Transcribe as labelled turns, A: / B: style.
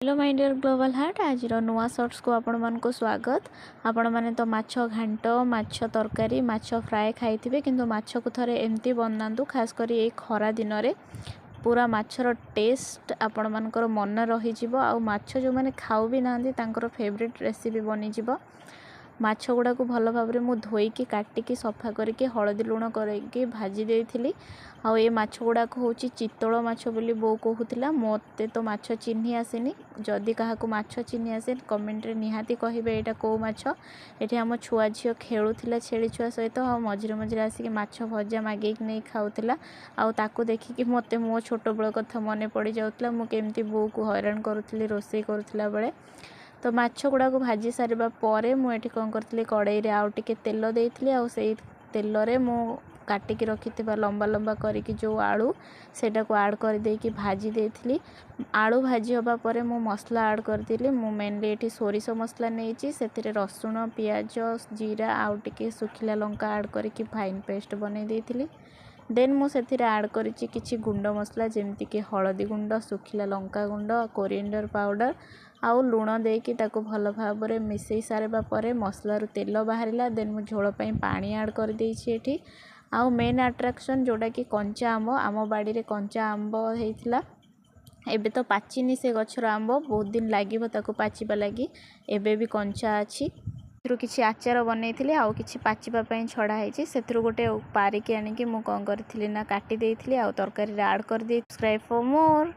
A: Hello my dear global heart आज नुआ shorts को आपण मान को स्वागत। आपण माने तो माछ घांट माछ तरकारी माछ फ्राए खाई थे किंतु माछ को थरे एमती बनातु खास करी ए खरा दिन रे पूरा माछर टेस्ट आपण मानकर मन रही जिवो आ माछ जो माने खाऊ भी नांदी तांकर फेवरेट रेसिपी बनी जिवो। माछ गुड़ा को भल भाव में मुझे धोईकी काटिकी सफा करके हलदी लुण करके भाजी देइथिली। आ ये माछ गुड़ा हूँ चितल माछ बोली बो कहूला। मत तो माछ चिन्ही आसेनी, जदि क्या माछ चिन्ही आसे कमेंट रे निहाती कहिबे एटा को माछ। एठी हम छुआ झियो खेलुथिला छेली छुआ सहित आ मझिरे मझिरे आसिक माछ भजा मागे नहीं खाऊला। आ ताकू देखिकी मते मो छोट बेल कथा मन पड़ जाउतला मु केमती बो को हैरान करुथिली रोसई करुथिला बेले। तो माछ गुड़ा को भाजी सारिबा परे मुझे कौन करी कड़ाई रे आउ टिके तेल देइथिली आ सेई तेल रे मु काटिकी रखिथिबा लंबा लंबा करिकी जो आलू सेटा को ऐड कर देकी भाजी देइथिली। आलू भाजी होबा परे मु मसला ऐड करदिली। मु मेनली एठी सोरिष मसला नेइची, सेतिरे रसुण पियाज जीरा आउ टिके सुखिला लंका ऐड करके फाइन पेस्ट बनै देइथिली। देन मु सेतिरे ऐड करिछि किछि गुंड मसला जेमति कि हळदी गुंड सुखिला लंका गुंड कोरिएंडर पाउडर आउ लुण देकी ताको भल भाव में मिसई सारिबा परे मसलार तेल बाहरिला। देन मु झोल पई पानी ऐड कर देइछि एठी। आउ मेन अट्रैक्शन जोड़ा कि कंचा आंब आम बाड़ी रे कंचा आंब हेइथिला। एबे तो पाचिनी से गछर आंब बहुत दिन लागिबो ताको पाचिबा लागि, एबे भी कंचा अछि। किछि आचार बनैथिली आउ किछि पाचिबा पई छडा हेछि। सेथरु गोटे पारिकी आनिकी मु कोन करथिली ना काटी देइथिली आउ तरकारी रे ऐड कर देइ। Subscribe for more.